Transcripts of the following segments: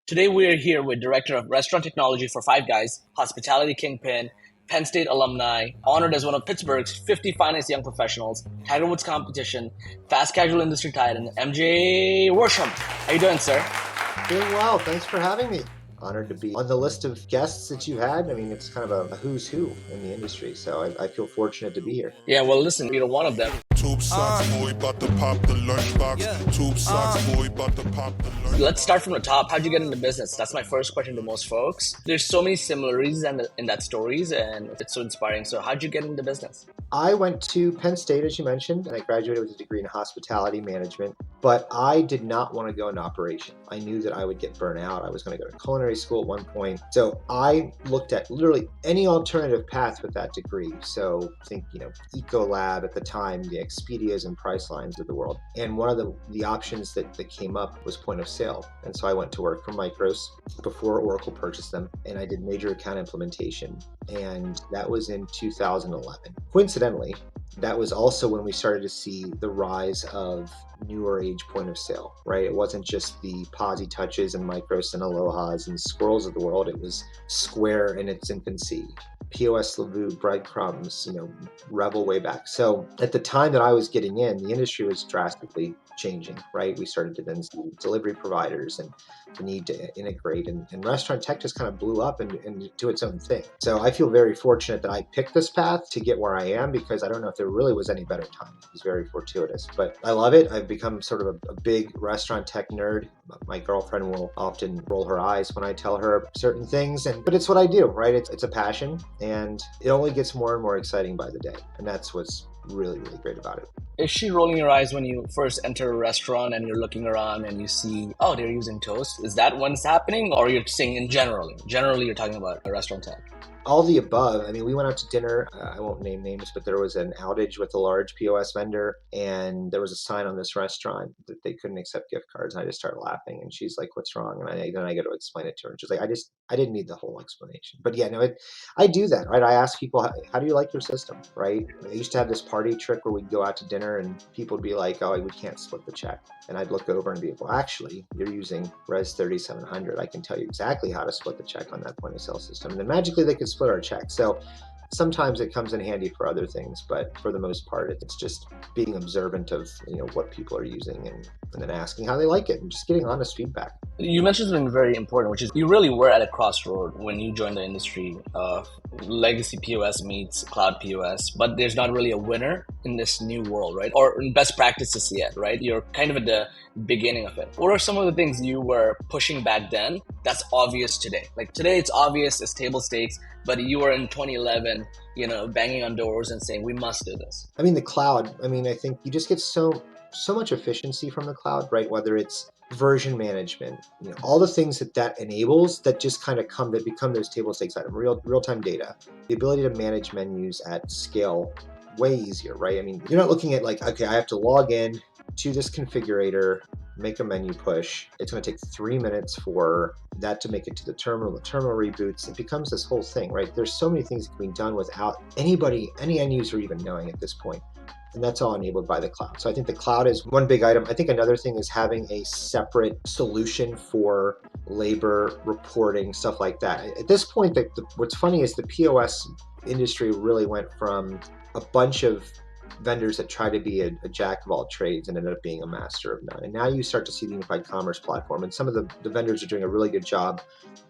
Today we are here with Director of Restaurant Technology for Five Guys, Hospitality Kingpin, Penn State alumni, honored as one of Pittsburgh's 50 finest young professionals, Tiger Woods competition, fast casual industry titan, MJ Worsham. How you doing, sir? Doing well. Thanks for having me. Honored to be on the list of guests that you had. I mean, it's kind of a who's who in the industry, so I feel fortunate to be here. Yeah, well, listen, you're one of them. Tube socks, boy, about to pop the lunchbox. Tube socks, boy, about to pop the lunchbox. Let's start from the top. How'd you get into business? That's my first question to most folks. There's so many similarities in that stories, and it's so inspiring. So how'd you get into business? I went to Penn State, as you mentioned, and I graduated with a degree in hospitality management, but I did not want to go into operation. I knew that I would get burnt out. I was going to go to culinary school at one point. So I looked at literally any alternative path with that degree. So think, Ecolab at the time, the Expedias and Pricelines of the world. And one of the options that came up was point of sale. And so I went to work for Micros before Oracle purchased them, and I did major account implementation. And that was in 2011. Coincidentally, that was also when we started to see the rise of newer age point of sale, right? It wasn't just the Posy Touches and Micros and Alohas and Squirrels of the world. It was Square in its infancy, POS Lavu, Breadcrumbs, Revel way back. So at the time that I was getting in, the industry was drastically changing, right? We started to then see delivery providers and the need to integrate, and restaurant tech just kind of blew up and do its own thing. So I feel very fortunate that I picked this path to get where I am, because I don't know if there really was any better time. It was very fortuitous, but I love it. I've become sort of a big restaurant tech nerd. My girlfriend will often roll her eyes when I tell her certain things, but it's what I do, right? It's a passion, and it only gets more and more exciting by the day. And that's what's really, really great about it. Is she rolling your eyes when you first enter a restaurant and you're looking around and you see, oh, they're using toast? Is that when it's happening, or you're saying in generally? Generally, you're talking about a restaurant tech. All the above. I mean, we went out to dinner. I won't name names, but there was an outage with a large POS vendor, and there was a sign on this restaurant that they couldn't accept gift cards. And I just started laughing, and she's like, "What's wrong?" And then I got to explain it to her, and she's like, I didn't need the whole explanation." But yeah, no, I do that, right? I ask people, how do you like your system, right? I used to have this party trick where we'd go out to dinner, and people would be like, "Oh, we can't split the check." And I'd look over and be, "Well, actually, you're using Res 3700. I can tell you exactly how to split the check on that point of sale system." And then magically they could split our check. So sometimes it comes in handy for other things, but for the most part, it's just being observant of what people are using, and then asking how they like it and just getting honest feedback. You mentioned something very important, which is you really were at a crossroad when you joined the industry of legacy POS meets cloud POS, but there's not really a winner in this new world, right? Or best practices yet, right? You're kind of at the beginning of it. What are some of the things you were pushing back then that's obvious today? Like today it's obvious, it's table stakes, but you were in 2011, banging on doors and saying, we must do this. I mean, the cloud, I think you just get so much efficiency from the cloud, right? Whether it's version management, all the things that enables that just kind of become those table stakes items, real-time data, the ability to manage menus at scale, way easier, right? I mean, you're not looking at like, okay, I have to log in to this configurator, make a menu push. It's going to take 3 minutes for that to make it to the terminal reboots. It becomes this whole thing, right? There's so many things that can be done without any end user even knowing at this point. And that's all enabled by the cloud. So I think the cloud is one big item. I think another thing is having a separate solution for labor reporting, stuff like that. At this point, what's funny is the POS industry really went from a bunch of vendors that try to be a jack of all trades and ended up being a master of none. And now you start to see the unified commerce platform, and some of the vendors are doing a really good job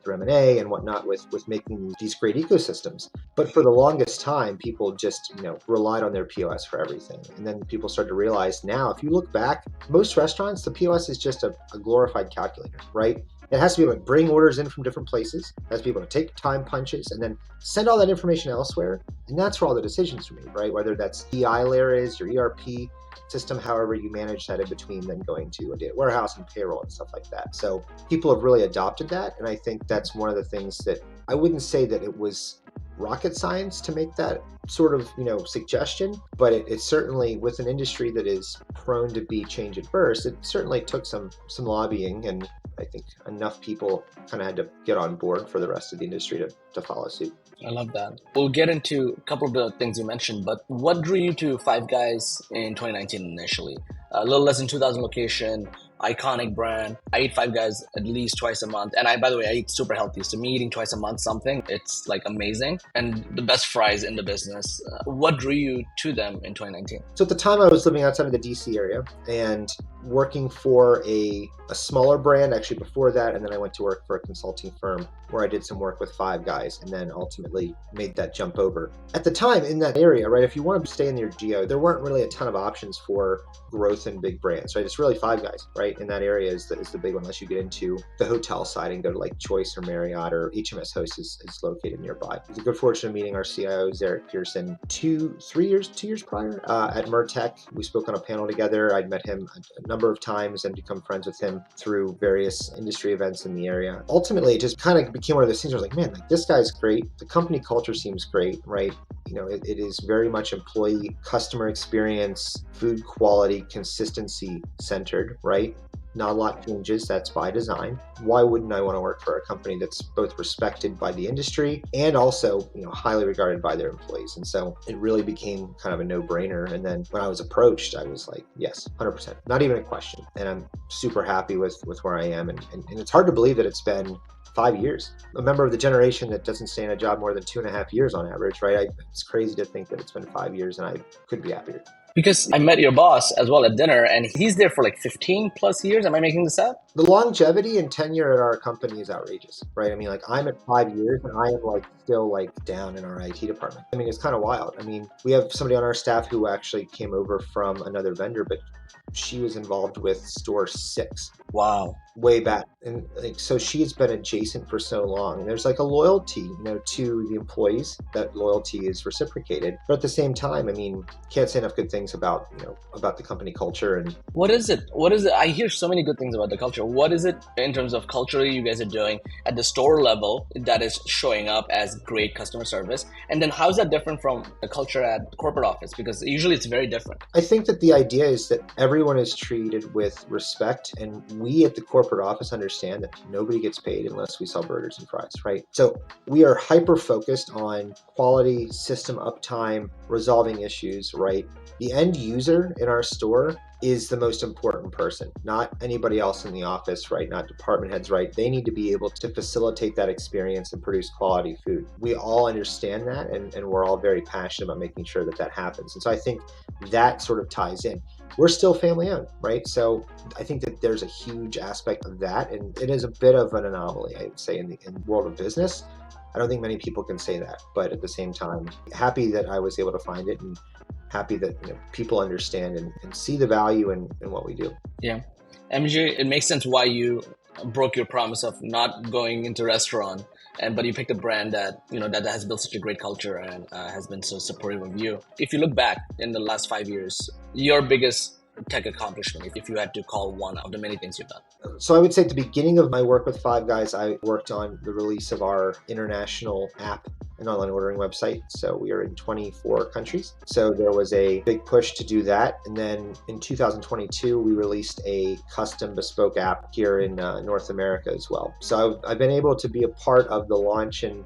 through M&A and whatnot with making these great ecosystems. But for the longest time, people just relied on their POS for everything. And then people start to realize now, if you look back, most restaurants, the POS is just a glorified calculator, right? It has to be able to bring orders in from different places. It has to be able to take time punches and then send all that information elsewhere. And that's where all the decisions are made, right? Whether that's EI layer is, your ERP system, however you manage that in between then going to a data warehouse and payroll and stuff like that. So people have really adopted that. And I think that's one of the things that I wouldn't say that it was rocket science to make that sort of suggestion, but it certainly, with an industry that is prone to be change adverse, it certainly took some lobbying, and I think enough people kind of had to get on board for the rest of the industry to follow suit. I love that. We'll get into a couple of the things you mentioned, but what drew you to Five Guys in 2019 initially? A little less than 2,000 location, iconic brand. I eat Five Guys at least twice a month. And by the way, I eat super healthy. So me eating twice a month something, it's like amazing. And the best fries in the business. What drew you to them in 2019? So at the time I was living outside of the DC area and working for a smaller brand actually before that. And then I went to work for a consulting firm where I did some work with Five Guys and then ultimately made that jump over. At the time in that area, right, if you want to stay in your geo, there weren't really a ton of options for growth in big brands, right? It's really Five Guys, right? In that area is the big one, unless you get into the hotel side and go to like Choice or Marriott, or HMS Host is located nearby. It was a good fortune of meeting our CIO, Eric Pearson, 2 years prior at Mertech. We spoke on a panel together. I'd met him a number of times and become friends with him through various industry events in the area. Ultimately, it just kind of became one of those things where I was like, man, like this guy's great. The company culture seems great, right? You know, it is very much employee customer experience, food quality, consistency centered, right? Not a lot changes. That's by design. Why wouldn't I want to work for a company that's both respected by the industry and also, you know, highly regarded by their employees? And so it really became kind of a no-brainer. And then when I was approached, I was like, yes, 100%, not even a question. And I'm super happy with where I am. And it's hard to believe that it's been 5 years. A member of the generation that doesn't stay in a job more than 2.5 years on average, right? It's crazy to think that it's been 5 years, and I could be happier. Because I met your boss as well at dinner, and he's there for like 15 plus years. Am I making this up? The longevity and tenure at our company is outrageous, right? I mean, like I'm at 5 years and I am like still like down in our IT department. I mean, it's kind of wild. I mean, we have somebody on our staff who actually came over from another vendor, but she was involved with store 6. Wow. Way back. And like, so she's been adjacent for so long. And there's like a loyalty, you know, to the employees. That loyalty is reciprocated. But at the same time, I mean, can't say enough good things about, you know, about the company culture. And what is it? I hear so many good things about the culture. What is it in terms of culturally you guys are doing at the store level that is showing up as great customer service? And then how is that different from the culture at the corporate office? Because usually it's very different. I think that the idea is that everyone is treated with respect, and we at the corporate office understand that nobody gets paid unless we sell burgers and fries, right? So we are hyper focused on quality, system uptime, resolving issues, right? The end user in our store is the most important person, not anybody else in the office, right? Not department heads, right? They need to be able to facilitate that experience and produce quality food. We all understand that, and we're all very passionate about making sure that that happens. And so I think that sort of ties in. We're still family owned, right? So I think that there's a huge aspect of that, and it is a bit of an anomaly, I would say, in the world of business. I don't think many people can say that, but at the same time, happy that I was able to find it, and happy that, you know, people understand and see the value in what we do. Yeah. MJ, it makes sense why you broke your promise of not going into restaurant, but you picked a brand that, you know, that has built such a great culture and has been so supportive of you. If you look back in the last 5 years, your biggest tech accomplishment, if you had to call one of the many things you've done? So I would say at the beginning of my work with Five Guys, I worked on the release of our international app and online ordering website. So we are in 24 countries. So there was a big push to do that. And then in 2022, we released a custom bespoke app here in North America as well. So I've been able to be a part of the launch and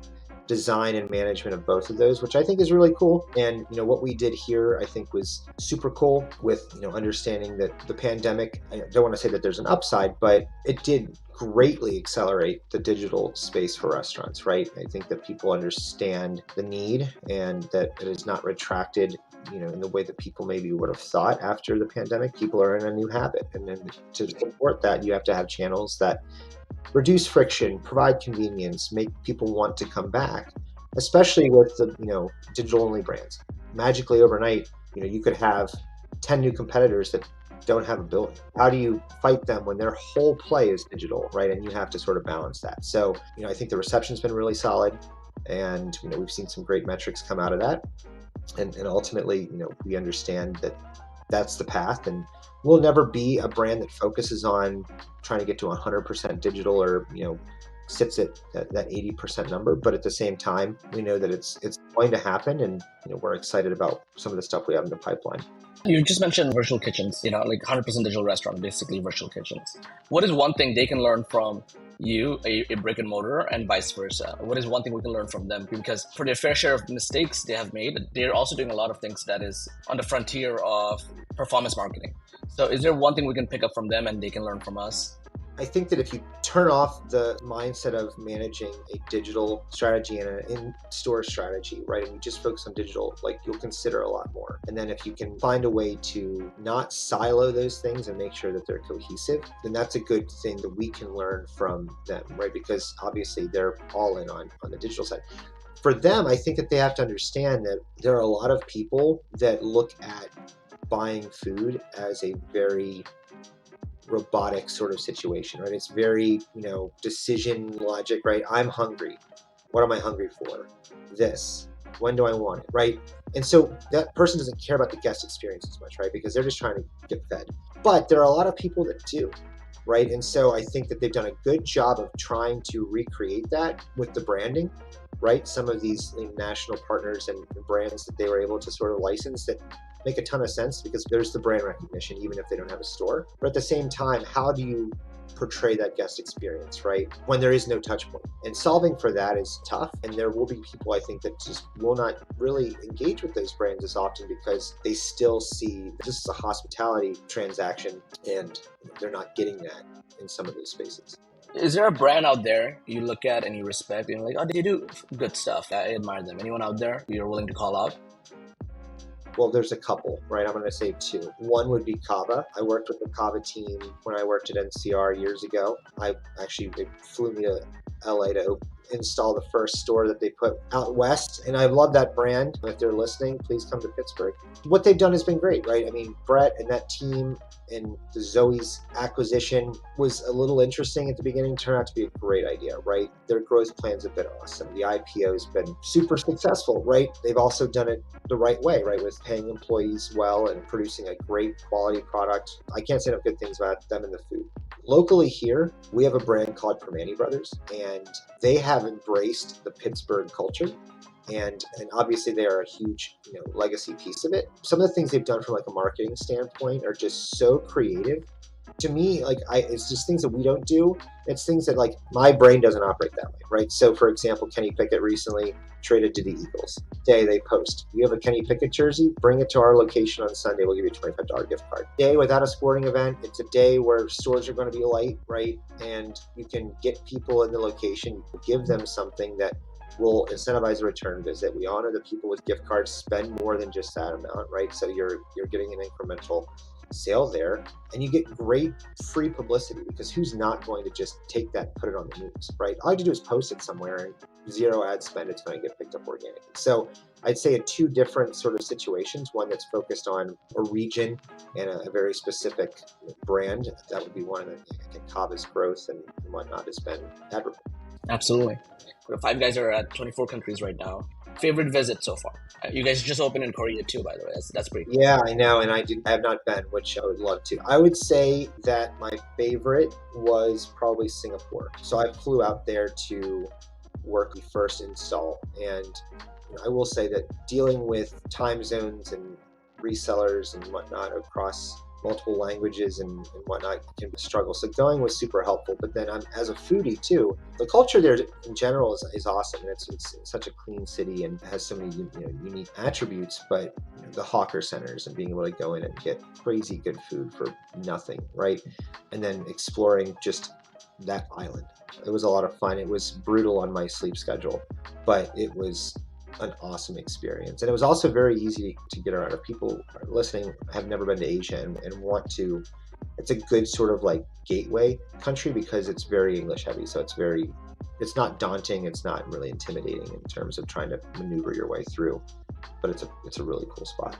design and management of both of those, which I think is really cool. And, you know, what we did here, I think was super cool with, you know, understanding that the pandemic, I don't want to say that there's an upside, but it did greatly accelerate the digital space for restaurants, right? I think that people understand the need and that it is not retracted, you know, in the way that people maybe would have thought after the pandemic. People are in a new habit. And then to support that, you have to have channels that reduce friction, provide convenience, make people want to come back, especially with the, you know, digital only brands. Magically overnight, you know, you could have 10 new competitors that don't have a building. How do you fight them when their whole play is digital, right? And you have to sort of balance that. So, you know, I think the reception's been really solid, and, you know, we've seen some great metrics come out of that. And ultimately, you know, we understand that that's the path, and we'll never be a brand that focuses on trying to get to 100% digital or, you know, sits at that 80% number. But at the same time, we know that it's going to happen, and we're excited about some of the stuff we have in the pipeline. You just mentioned virtual kitchens, like 100% digital restaurant, basically virtual kitchens. What is one thing they can learn from you, a brick and mortar, and vice versa? What is one thing we can learn from them? Because for their fair share of mistakes they have made, they're also doing a lot of things that is on the frontier of performance marketing. So is there one thing we can pick up from them and they can learn from us? I think that if you turn off the mindset of managing a digital strategy and an in-store strategy, right, and you just focus on digital, like, you'll consider a lot more. And then if you can find a way to not silo those things and make sure that they're cohesive, then that's a good thing that we can learn from them, right? Because obviously they're all in on the digital side. For them, I think that they have to understand that there are a lot of people that look at buying food as a very robotic sort of situation, right? It's very, decision logic, right? I'm hungry. What am I hungry for? This. When do I want it, right? And so that person doesn't care about the guest experience as much, right? Because they're just trying to get fed. But there are a lot of people that do, right? And so I think that they've done a good job of trying to recreate that with the branding, right? Some of these national partners and brands that they were able to sort of license that make a ton of sense because there's the brand recognition, even if they don't have a store. But at the same time, how do you portray that guest experience, right? When there is no touch point. And solving for that is tough. And there will be people, I think, that just will not really engage with those brands as often because they still see this is a hospitality transaction and they're not getting that in some of those spaces. Is there a brand out there you look at and you respect and you're like, oh, they do good stuff, I admire them? Anyone out there you're willing to call out? Well, there's a couple, right? I'm going to say two. One would be Kava. I worked with the Kava team when I worked at NCR years ago. They flew me to LA to install the first store that they put out west. And I love that brand. If they're listening, please come to Pittsburgh. What they've done has been great, right? I mean, Brett and that team and the Zoe's acquisition was a little interesting at the beginning, turned out to be a great idea, right? Their growth plans have been awesome. The IPO has been super successful, right? They've also done it the right way, right? With paying employees well and producing a great quality product. I can't say enough good things about them and the food. Locally here, we have a brand called Permani Brothers, and they have embraced the Pittsburgh culture. And obviously they are a huge, legacy piece of it. Some of the things they've done from like a marketing standpoint are just so creative. To me, it's just things that we don't do. It's things that my brain doesn't operate that way, right? So for example, Kenny Pickett recently traded to the Eagles. Day they post, you have a Kenny Pickett jersey, bring it to our location on Sunday. We'll give you a $25 gift card. Day without a sporting event. It's a day where stores are going to be light, right? And you can get people in the location, give them something that will incentivize a return visit. We honor the people with gift cards spend more than just that amount, right? So you're getting an incremental sale there, and you get great free publicity because who's not going to just take that and put it on the news, right? All you have to do is post it somewhere and zero ad spend, it's going to get picked up organically. So I'd say two different sort of situations, one that's focused on a region and a very specific brand. That would be one of the Kava's growth and whatnot has been admirable. Absolutely. Five Guys are at 24 countries right now. Favorite visit so far? You guys just opened in Korea too, by the way. That's pretty cool. Yeah, I know, and I have not been, which I would love to. I would say that my favorite was probably Singapore. So I flew out there to work the first install, and I will say that dealing with time zones and resellers and whatnot across multiple languages and whatnot can be a struggle. So going was super helpful. But then as a foodie too, the culture there in general is awesome. And it's such a clean city and has so many unique attributes. But the hawker centers and being able to go in and get crazy good food for nothing, right? And then exploring just that island. It was a lot of fun. It was brutal on my sleep schedule, but it was an awesome experience. And it was also very easy to get around. If people are listening have never been to Asia and want to, it's a good sort of gateway country because it's very English heavy. So it's not daunting. It's not really intimidating in terms of trying to maneuver your way through, but it's a really cool spot.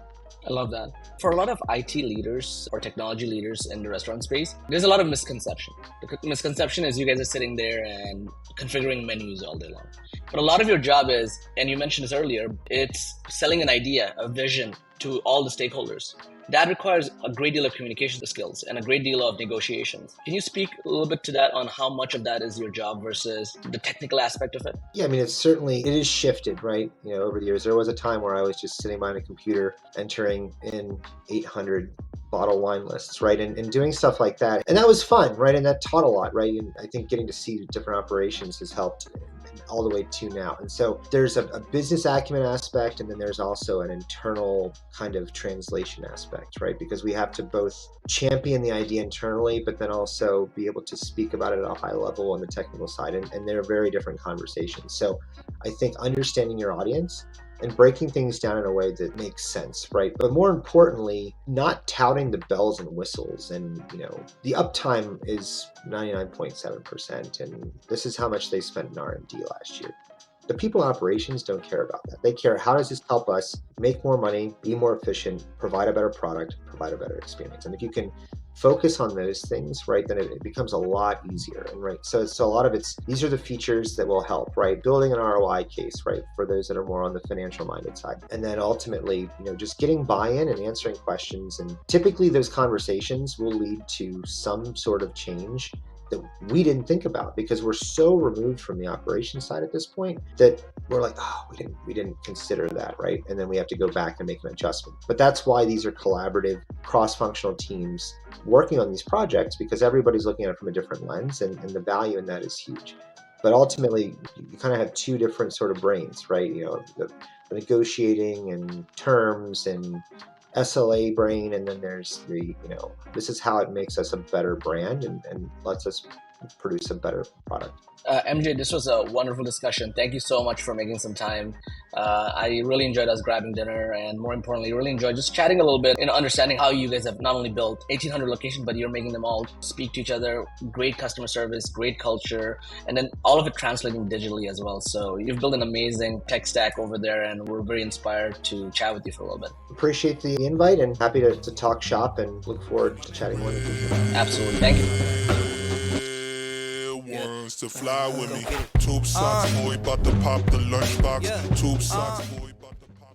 I love that. For a lot of IT leaders or technology leaders in the restaurant space, there's a lot of misconception. The misconception is you guys are sitting there and configuring menus all day long. But a lot of your job is, and you mentioned this earlier, it's selling an idea, a vision to all the stakeholders. That requires a great deal of communication skills and a great deal of negotiations. Can you speak a little bit to that on how much of that is your job versus the technical aspect of it? Yeah, I mean, it is shifted, right? Over the years, there was a time where I was just sitting behind a computer, entering in 800 bottle wine lists, right? And doing stuff like that. And that was fun, right? And that taught a lot, right? And I think getting to see different operations has helped all the way to now. And so there's a business acumen aspect, and then there's also an internal kind of translation aspect, right? Because we have to both champion the idea internally, but then also be able to speak about it at a high level on the technical side. And they're very different conversations. So I think understanding your audience and breaking things down in a way that makes sense, right? But more importantly, not touting the bells and whistles. And, the uptime is 99.7%. And this is how much they spent in R&D last year. The people in operations don't care about that. They care, how does this help us make more money, be more efficient, provide a better product, provide a better experience? And if you can focus on those things, right, then it becomes a lot easier. And right, so a lot of these are the features that will help, right? Building an ROI case, right, for those that are more on the financial minded side. And then ultimately, just getting buy-in and answering questions. And typically those conversations will lead to some sort of change that we didn't think about, because we're so removed from the operations side at this point that we're like, oh, we didn't consider that, right? And then we have to go back and make an adjustment. But that's why these are collaborative, cross-functional teams working on these projects, because everybody's looking at it from a different lens, and the value in that is huge. But ultimately, you kind of have two different sort of brains, right? The negotiating and terms and SLA brain, and then there's the, this is how it makes us a better brand and lets us produce a better product. MJ, this was a wonderful discussion. Thank you so much for making some time. I really enjoyed us grabbing dinner, and more importantly, really enjoyed just chatting a little bit and understanding how you guys have not only built 1,800 locations, but you're making them all speak to each other, great customer service, great culture, and then all of it translating digitally as well. So you've built an amazing tech stack over there, and we're very inspired to chat with you for a little bit. Appreciate the invite, and happy to talk shop, and look forward to chatting more in the future. Absolutely. Thank you. To fly with me. Tube socks, boy, about to pop the lunchbox. Tube socks, boy.